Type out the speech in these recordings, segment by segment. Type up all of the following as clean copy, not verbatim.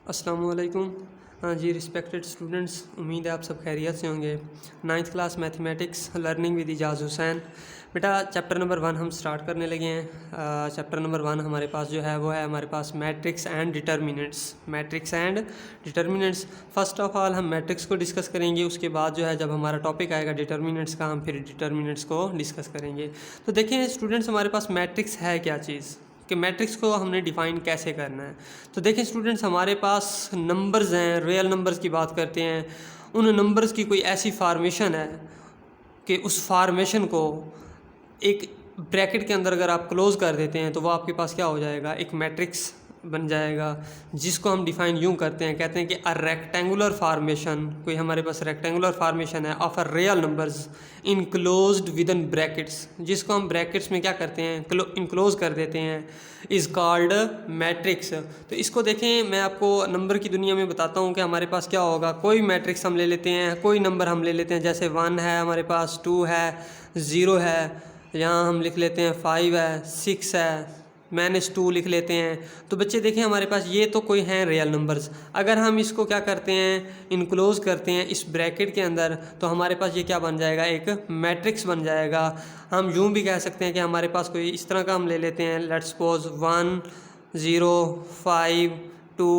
अस्सलामुअलैकुम। हाँ जी, respected students, उम्मीद है आप सब खैरियत से होंगे। 9th class mathematics learning with Ejaz Hussain. बेटा चैप्टर नंबर 1 हम स्टार्ट करने लगे हैं। चैप्टर नंबर 1 हमारे पास जो है वो है हमारे पास matrix and determinants. Matrix and determinants, first of all हम मैट्रिक्स को डिस्कस करेंगे, उसके बाद जो है जब हमारा टॉपिक आएगा डिटर्मिनेंट्स का हम फिर डिटर्मिनेंट्स को डिस्कस करेंगे। तो देखिए स्टूडेंट्स, हमारे पास मैट्रिक्स है क्या चीज़, कि मैट्रिक्स को हमने डिफ़ाइन कैसे करना है। तो देखें स्टूडेंट्स, हमारे पास नंबर्स हैं, रियल नंबर्स की बात करते हैं। उन नंबर्स की कोई ऐसी फार्मेशन है कि उस फार्मेशन को एक ब्रैकेट के अंदर अगर आप क्लोज कर देते हैं तो वो आपके पास क्या हो जाएगा, एक मैट्रिक्स बन जाएगा, जिसको हम डिफ़ाइन यूँ करते हैं, कहते हैं कि अ रेक्टेंगुलर फार्मेशन, कोई हमारे पास रेक्टेंगुलर फार्मेशन है of a real numbers enclosed with in brackets, जिसको हम ब्रैकेट्स में क्या करते हैं, इनक्लोज कर देते हैं, इज़ कॉल्ड मैट्रिक्स। तो इसको देखें, मैं आपको नंबर की दुनिया में बताता हूँ कि हमारे पास क्या होगा। कोई मैट्रिक्स हम ले लेते हैं, कोई नंबर हम ले लेते हैं, जैसे 1 है हमारे पास, 2 है, 0 है, यहाँ हम लिख लेते हैं 5 है, 6 है, -2 लिख लेते हैं। तो बच्चे देखें, हमारे पास ये तो कोई हैं रियल नंबर्स। अगर हम इसको क्या करते हैं, इनक्लोज करते हैं इस ब्रैकेट के अंदर, तो हमारे पास ये क्या बन जाएगा, एक मैट्रिक्स बन जाएगा। हम यूँ भी कह सकते हैं कि हमारे पास कोई इस तरह का हम ले लेते हैं, लेट्स सपोज 1 0 5 2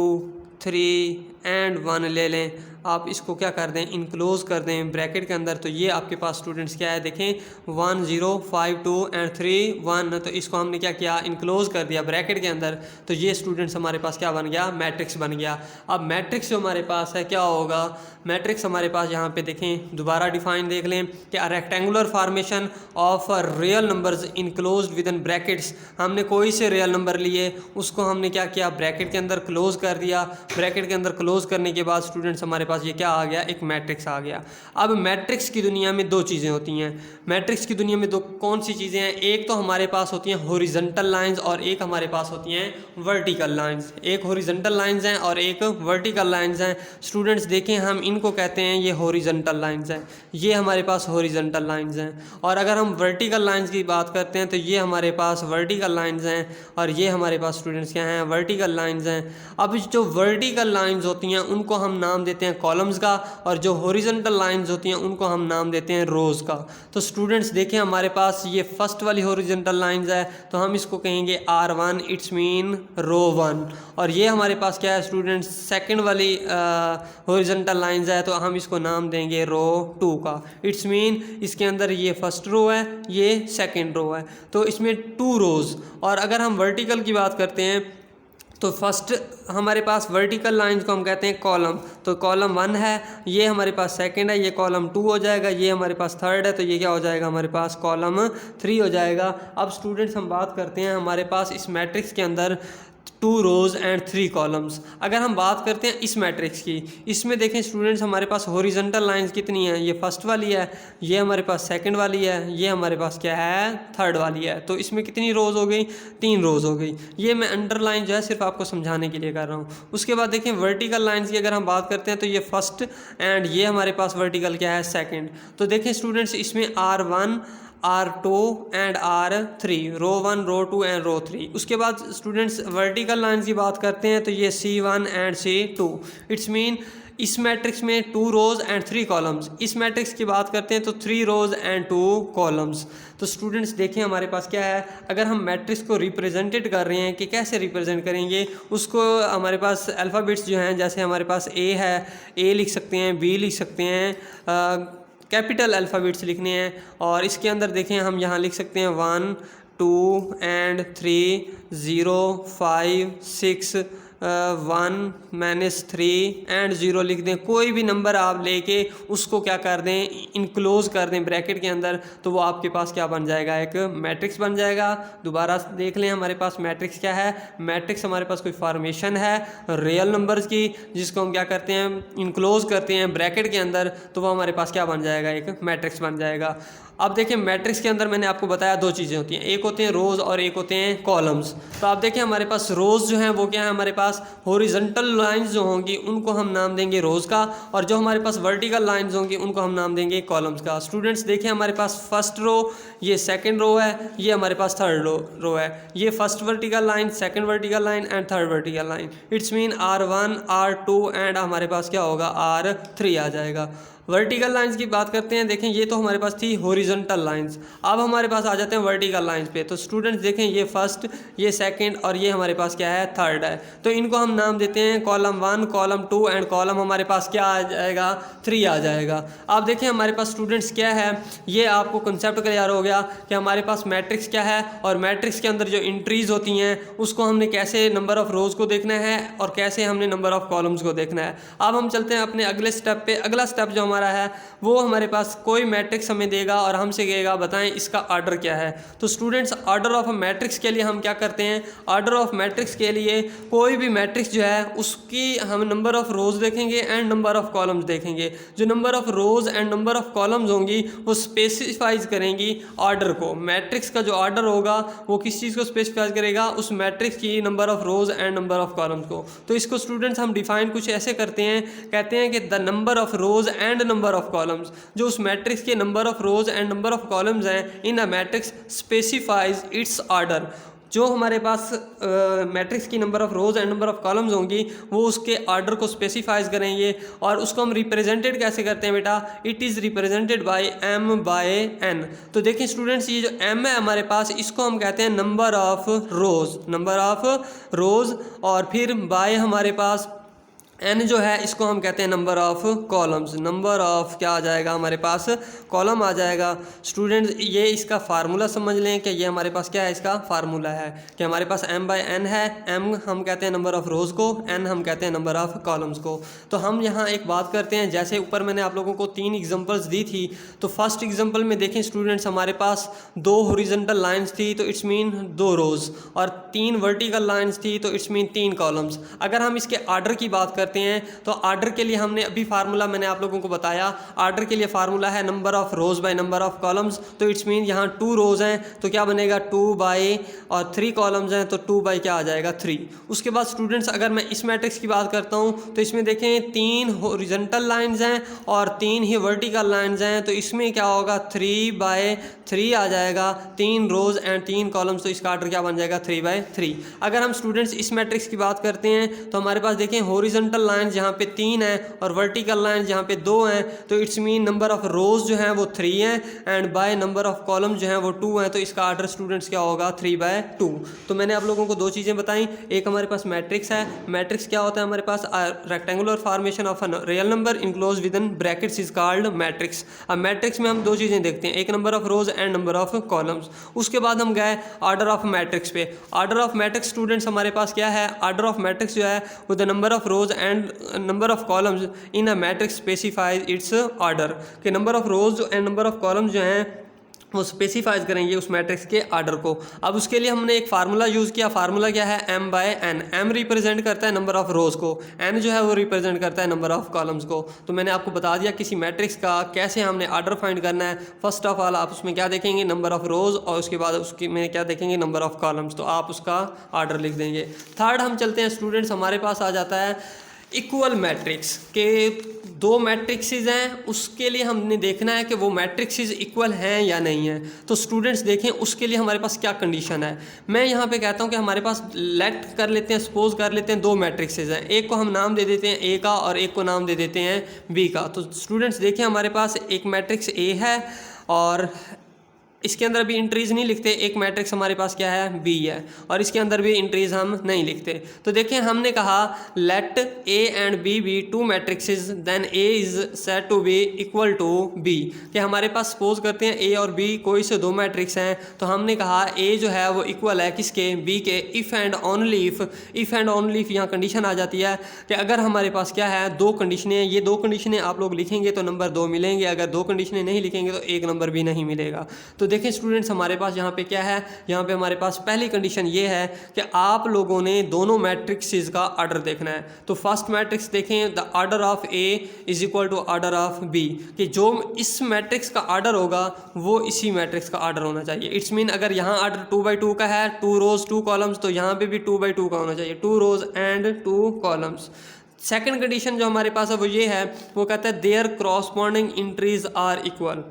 3 एंड 1 ले लें। आप इसको क्या कर दें, इनक्लोज कर दें ब्रैकेट के अंदर। तो ये आपके पास स्टूडेंट्स क्या है, देखें 1 0 5 2 एंड 3 1। तो इसको हमने क्या किया, इनक्लोज कर दिया ब्रैकेट के अंदर। तो ये स्टूडेंट्स हमारे पास क्या बन गया, मैट्रिक्स बन गया। अब मैट्रिक्स जो हमारे पास है क्या होगा, मैट्रिक्स हमारे पास यहाँ पे देखें, दोबारा डिफाइन देख लें कि a rectangular formation of real numbers enclosed with in brackets. हमने कोई से रियल नंबर लिए, उसको हमने क्या किया, ब्रैकेट के अंदर क्लोज कर दिया। ब्रैकेट के अंदर क्लोज करने के बाद स्टूडेंट्स हमारे पास ये क्या आ गया, एक मैट्रिक्स आ गया। अब मैट्रिक्स की दुनिया में दो चीज़ें होती हैं। मैट्रिक्स की दुनिया में दो कौन सी चीज़ें हैं, एक तो हमारे पास होती हैं हॉरिजॉन्टल लाइंस और एक हमारे पास होती हैं वर्टिकल लाइंस। एक हॉरिजॉन्टल लाइंस हैं और एक वर्टिकल लाइंस हैं। स्टूडेंट्स देखें, हम इनको कहते हैं ये हॉरिजॉन्टल लाइंस हैं, ये हमारे पास हॉरिजॉन्टल लाइंस हैं। और अगर हम वर्टिकल लाइंस की बात करते हैं तो ये हमारे पास वर्टिकल लाइंस हैं और ये हमारे पास स्टूडेंट्स क्या हैं, वर्टिकल लाइंस हैं। अब जो वर्टिकल लाइंस होती हैं उनको हम नाम देते हैं कॉलम्स का, और जो हॉरिजॉन्टल लाइंस होती हैं उनको हम नाम देते हैं रोज़ का। तो स्टूडेंट्स देखें, हमारे पास ये फर्स्ट वाली हॉरिजॉन्टल लाइंस है तो हम इसको कहेंगे R1, इट्स मीन रो 1। और ये हमारे पास क्या है स्टूडेंट्स, सेकंड वाली हॉरिजॉन्टल लाइंस है तो हम इसको नाम देंगे रो 2 का। इट्स मीन इसके अंदर ये फर्स्ट रो है, ये सेकंड रो है, तो इसमें 2 रोज़। और अगर हम वर्टिकल की बात करते हैं तो फर्स्ट हमारे पास वर्टिकल लाइंस को हम कहते हैं कॉलम। तो कॉलम 1 है, ये हमारे पास सेकंड है, ये कॉलम 2 हो जाएगा, ये हमारे पास थर्ड है, तो ये क्या हो जाएगा, हमारे पास कॉलम 3 हो जाएगा। अब स्टूडेंट्स हम बात करते हैं हमारे पास इस मैट्रिक्स के अंदर 2 रोज़ एंड 3 कॉलम्स। अगर हम बात करते हैं इस मैट्रिक्स की, इसमें देखें स्टूडेंट्स, हमारे पास हॉरिजॉन्टल लाइंस कितनी हैं, ये फर्स्ट वाली है, ये हमारे पास सेकंड वाली है, ये हमारे पास क्या है, थर्ड वाली है। तो इसमें कितनी रोज़ हो गई, 3 रोज़ हो गई। ये मैं अंडरलाइन जो है सिर्फ आपको समझाने के लिए कर रहा हूँ। उसके बाद देखें वर्टिकल लाइंस की अगर हम बात करते हैं तो ये फर्स्ट एंड ये हमारे पास वर्टिकल क्या है, सेकेंड। तो देखें स्टूडेंट्स, इसमें R1 R2 and R3, row 1 row 2 and रो 3। उसके बाद स्टूडेंट्स वर्टिकल लाइंस की बात करते हैं तो ये C1 and C2। It's mean इस मैट्रिक्स में 2 रोज़ एंड 3 कॉलम्स। इस मैट्रिक्स की बात करते हैं तो 3 रोज़ एंड 2 कॉलम्स। तो स्टूडेंट्स देखें, हमारे पास क्या है, अगर हम मैट्रिक्स को रिप्रेजेंटेड कर रहे हैं कि कैसे रिप्रेजेंट करेंगे उसको, हमारे पास अल्फ़ाबेट्स जो हैं, जैसे हमारे पास A है, A लिख सकते हैं, B लिख सकते हैं, कैपिटल अल्फ़ाबेट्स लिखने हैं। और इसके अंदर देखें, हम यहाँ लिख सकते हैं 1 2 एंड 3 0 5 6 1 -3 एंड 0 लिख दें। कोई भी नंबर आप लेके उसको क्या कर दें, इनक्लोज कर दें ब्रैकेट के अंदर, तो वो आपके पास क्या बन जाएगा, एक मैट्रिक्स बन जाएगा। दोबारा देख लें, हमारे पास मैट्रिक्स क्या है, मैट्रिक्स हमारे पास कोई फार्मेशन है रियल नंबर्स की, जिसको हम क्या करते हैं, इनक्लोज करते हैं ब्रैकेट के अंदर, तो वो हमारे पास क्या बन जाएगा, एक मैट्रिक्स बन जाएगा। अब देखिए मैट्रिक्स के अंदर मैंने आपको बताया दो चीज़ें होती हैं, एक होते हैं रोज़ और एक होते हैं कॉलम्स। तो आप देखिए हमारे पास रोज़ जो हैं वो क्या है, हमारे पास हॉरिजॉन्टल लाइंस जो होंगी उनको हम नाम देंगे रोज़ का, और जो हमारे पास वर्टिकल लाइंस होंगी उनको हम नाम देंगे कॉलम्स का। स्टूडेंट्स देखिए हमारे पास फर्स्ट रो, ये सेकंड रो है, ये हमारे पास थर्ड रो है, ये first vertical line, second vertical line and third vertical line. It's mean R1 R2 and हमारे पास क्या होगा R3 आ जाएगा। वर्टिकल लाइंस की बात करते हैं, देखें ये तो हमारे पास थी हॉरिजॉन्टल लाइंस, अब हमारे पास आ जाते हैं वर्टिकल लाइंस पे। तो स्टूडेंट्स देखें ये फर्स्ट, ये सेकंड और ये हमारे पास क्या है थर्ड है, तो इनको हम नाम देते हैं कॉलम 1, कॉलम 2 एंड कॉलम हमारे पास क्या आ जाएगा 3 आ जाएगा। आप देखें हमारे पास स्टूडेंट्स क्या है, ये आपको कंसेप्ट क्लियर हो गया कि हमारे पास मैट्रिक्स क्या है, और मैट्रिक्स के अंदर जो इंट्रीज होती हैं उसको हमने कैसे नंबर ऑफ़ रोज़ को देखना है और कैसे हमने नंबर ऑफ़ कॉलम्स को देखना है। अब हम चलते हैं अपने अगले स्टेप पे। अगला स्टेप जो हमारा है वो हमारे पास कोई मैट्रिक्स हमें देगा और हमसे कहेगा बताएं इसका ऑर्डर क्या है। तो स्टूडेंट्स ऑर्डर ऑफ मैट्रिक्स के लिए हम क्या करते हैं, ऑर्डर ऑफ मैट्रिक्स के लिए कोई भी मैट्रिक्स जो है उसकी हम नंबर ऑफ़ रोज़ देखेंगे एंड नंबर ऑफ़ कॉलम्स देखेंगे। जो number of rows and number of columns होंगी वो स्पेसिफाइज करेंगी ऑर्डर को। मैट्रिक्स का जो ऑर्डर होगा वो किस चीज़ को स्पेसिफाइज करेगा, उस मैट्रिक्स की number of rows and number of columns को। तो इसको स्टूडेंट्स हम डिफाइन कुछ ऐसे करते हैं, कहते हैं कि the number of rows and number of columns, जो उस मैट्रिक्स के number of rows and number of columns हैं in a matrix specifies its order. जो हमारे पास मैट्रिक्स की number of rows and number of columns होंगी वो उसके ऑर्डर को स्पेसिफाइज करेंगे, और उसको हम रिप्रेजेंटेड कैसे करते हैं बेटा, it is represented by m/n। तो देखिए स्टूडेंट्स ये जो m है हमारे पास इसको हम कहते हैं number of rows, number of rows, और फिर बाय हमारे पास n जो है इसको हम कहते हैं number of columns, number of क्या आ जाएगा हमारे पास कॉलम आ जाएगा। स्टूडेंट्स ये इसका फार्मूला समझ लें कि ये हमारे पास क्या है, इसका फार्मूला है कि हमारे पास m/n है, m हम कहते हैं नंबर ऑफ़ रोज़ को, n हम कहते हैं नंबर ऑफ़ कॉलम्स को। तो हम यहाँ एक बात करते हैं, जैसे ऊपर मैंने आप लोगों को 3 एग्जांपल्स दी थी, तो फर्स्ट एग्जांपल में देखें स्टूडेंट्स हमारे पास 2 हॉरिजॉन्टल लाइंस थी तो इट्स मीन 2 रोज़, और 3 वर्टिकल लाइंस थी तो इट्स मीन 3 कॉलम्स। अगर हम इसके आर्डर की बात करते हैं तो आर्डर के लिए हमने अभी फार्मूला मैंने आप लोगों को बताया, आर्डर के लिए फार्मूला है number of rose by number of columns. तो इट्स मीन यहाँ 2 रोज हैं तो क्या बनेगा 2 बाई, और 3 कॉलम्स हैं तो 2 बाई क्या आ जाएगा 3। उसके बाद स्टूडेंट्स अगर मैं इस मैट्रिक्स की बात करता हूँ तो इसमें देखें 3 हॉरिजॉन्टल लाइंस हैं और 3 ही वर्टिकल लाइंस हैं, तो इसमें क्या होगा 3/3 आ जाएगा, 3 रोज एंड 3 कॉलम्स, तो इसका आर्डर क्या बन जाएगा 3/3। अगर हम स्टूडेंट्स इस मैट्रिक्स की बात करते हैं तो हमारे पास देखें हॉरिजॉन्टल लाइंस यहाँ पे 3 है और वर्टिकल लाइंस यहाँ पे 2 हैं, तो इट्स मीन नंबर ऑफ रोज जो हैं वो 3 हैं and by number of column जो हैं वो 2 हैं, तो इसका आर्डर स्टूडेंट्स क्या होगा 3/2। तो मैंने आप लोगों को 2 चीज़ें बताई, एक हमारे पास मैट्रिक्स है, मैट्रिक्स क्या होता है हमारे पास rectangular formation of a real number enclose within brackets is called matrix. अब मैट्रिक्स में हम 2 चीज़ें देखते हैं, एक number of rows and number of columns. उसके बाद हम गए ऑर्डर ऑफ मैट्रिक्स पे। ऑर्डर ऑफ मैट्रिक्स स्टूडेंट्स हमारे पास क्या है, ऑर्डर ऑफ मैट्रिक्स जो है वो the number of rows and number of columns in a matrix specifies its order, के number of rows and number of columns जो हैं वो स्पेसिफाइज करेंगे उस मैट्रिक्स के आर्डर को। अब उसके लिए हमने एक फार्मूला यूज़ किया, फार्मूला क्या है m/n। m रिप्रेजेंट करता है नंबर ऑफ रोज़ को, n जो है वो रिप्रेजेंट करता है नंबर ऑफ कॉलम्स को। तो मैंने आपको बता दिया किसी मैट्रिक्स का कैसे हमने आर्डर फाइंड करना है। फर्स्ट ऑफ ऑल आप उसमें क्या देखेंगे नंबर ऑफ रोज़, और उसके बाद उसके में क्या देखेंगे नंबर ऑफ कॉलम्स, तो आप उसका आर्डर लिख देंगे। थर्ड हम चलते हैं स्टूडेंट्स, हमारे पास आ जाता है इक्वल मैट्रिक्स के 2 मैट्रिक्सेस हैं, उसके लिए हमने देखना है कि वो मैट्रिक्सेस इक्वल हैं या नहीं हैं। तो स्टूडेंट्स देखें उसके लिए हमारे पास क्या कंडीशन है। मैं यहाँ पे कहता हूँ कि हमारे पास लेट कर लेते हैं, सपोज कर लेते हैं 2 मैट्रिक्सेस हैं, एक को हम नाम दे देते हैं ए का और एक को नाम दे देते हैं बी का। तो स्टूडेंट्स देखें हमारे पास एक मैट्रिक्स ए है और इसके अंदर भी इंट्रीज नहीं लिखते, एक मैट्रिक्स हमारे पास क्या है बी है और इसके अंदर भी इंट्रीज हम नहीं लिखते। तो देखें हमने कहा let A and B be 2 matrices then A is set to be equal to B, कि हमारे पास सपोज करते हैं ए और बी कोई से 2 मैट्रिक्स हैं, तो हमने कहा ए जो है वो इक्वल है किसके बी के, if and only if and only if यहाँ कंडीशन आ जाती है कि अगर हमारे पास क्या है 2 कंडीशनें, ये 2 कंडीशनें आप लोग लिखेंगे तो नंबर 2 मिलेंगे, अगर 2 कंडीशनें नहीं लिखेंगे तो 1 नंबर भी नहीं मिलेगा। तो देखें स्टूडेंट्स, हमारे पास यहाँ पे क्या है, यहाँ पे हमारे पास पहली कंडीशन ये है कि आप लोगों ने दोनों मैट्रिक्सेस का आर्डर देखना है। तो फर्स्ट मैट्रिक्स देखें, the order of A is equal to order of B, कि जो इस मैट्रिक्स का आर्डर होगा वो इसी मैट्रिक्स का आर्डर होना चाहिए। इट्स मीन अगर यहाँ आर्डर 2/2 का है, 2 रोज 2 कॉलम्स, तो यहाँ पे भी 2/2 का होना चाहिए, 2 रोज एंड 2 कॉलम्स। सेकंड कंडीशन जो हमारे पास है वो ये है, वो कहता है their corresponding entries are equal.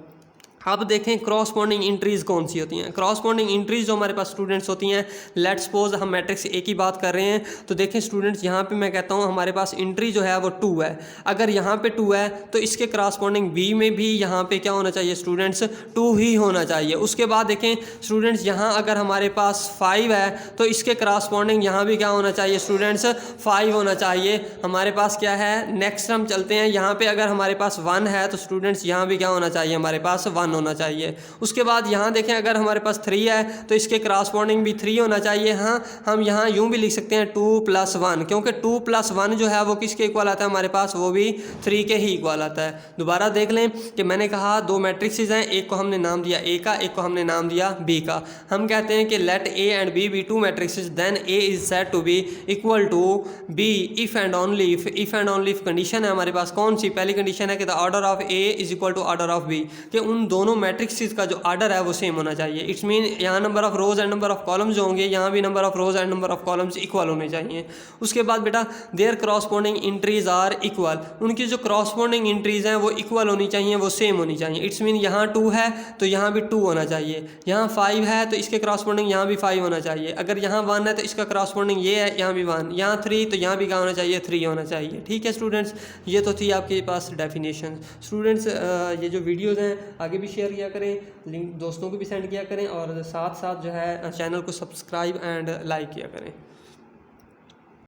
अब देखें क्रॉसपॉन्डिंग एंट्रीज कौन सी होती हैं। क्रॉसपॉन्डिंग एंट्रीज जो हमारे पास स्टूडेंट्स होती हैं, लेट्स सपोज हम मैट्रिक्स ए की बात कर रहे हैं, तो देखें स्टूडेंट्स यहाँ पे मैं कहता हूँ हमारे पास एंट्री जो है वो 2 है। अगर यहाँ पे 2 है तो इसके क्रॉसपॉन्डिंग बी में भी यहाँ पे क्या होना चाहिए स्टूडेंट्स, 2 ही होना चाहिए। उसके बाद देखें स्टूडेंट्स, यहाँ अगर हमारे पास 5 है तो इसके क्रॉसपॉन्डिंग यहाँ भी क्या होना चाहिए स्टूडेंट्स, 5 होना चाहिए। हमारे पास क्या है, नेक्स्ट हम चलते हैं, यहाँ पे अगर हमारे पास 1 है तो स्टूडेंट्स यहाँ भी क्या होना चाहिए, हमारे पास 1 होना चाहिए। उसके बाद यहाँ देखें अगर हमारे पास 3 है तो इसके क्रॉसपॉन्डिंग भी 3 होना चाहिए। हाँ, हम यहाँ यूं भी लिख सकते हैं 2 + 1, क्योंकि 2 + 1 जो है वो किसके इक्वल आता है हमारे पास, वो भी 3 के ही इक्वल आता है। दोबारा देख लें कि मैंने कहा 2 मैट्रिक्सेस हैं, एक को हमने नाम दिया ए का, एक को हमने नाम दिया बी का। हम कहते हैं कि let A and B be 2 matrices, then A is said to be equal to B if and only if. If and only if condition है हमारे पास, कौन सी पहली कंडीशन है कि the order of A is equal to order of B, कि उन दोनों मैट्रिक्सेस का जो आर्डर है वो सेम होना चाहिए। इट्स मीन यहाँ number of rows and number of columns जो होंगे, यहाँ भी number of rows and number of columns equal होने चाहिए। उसके बाद बेटा their corresponding entries are equal, उनकी जो क्रॉसपॉन्डिंग एंट्रीज हैं वो इक्वल होनी चाहिए, वो सेम होनी चाहिए। इट्स मीन यहाँ 2 है तो यहाँ भी 2 होना चाहिए, यहाँ 5 है तो इसके क्रॉसपॉन्डिंग यहाँ भी 5 होना चाहिए, अगर यहाँ 1 है तो इसका क्रॉसपॉन्डिंग ये है, यहाँ भी 1, यहाँ 3 तो यहाँ भी क्या होना चाहिए, 3 होना चाहिए। ठीक है स्टूडेंट्स, ये तो थी आपके पास डेफिनेशन। स्टूडेंट्स ये जो वीडियोज़ हैं आगे भी शेयर किया करें, लिंक दोस्तों को भी सेंड किया करें, और साथ साथ जो है चैनल को सब्सक्राइब एंड लाइक किया करें।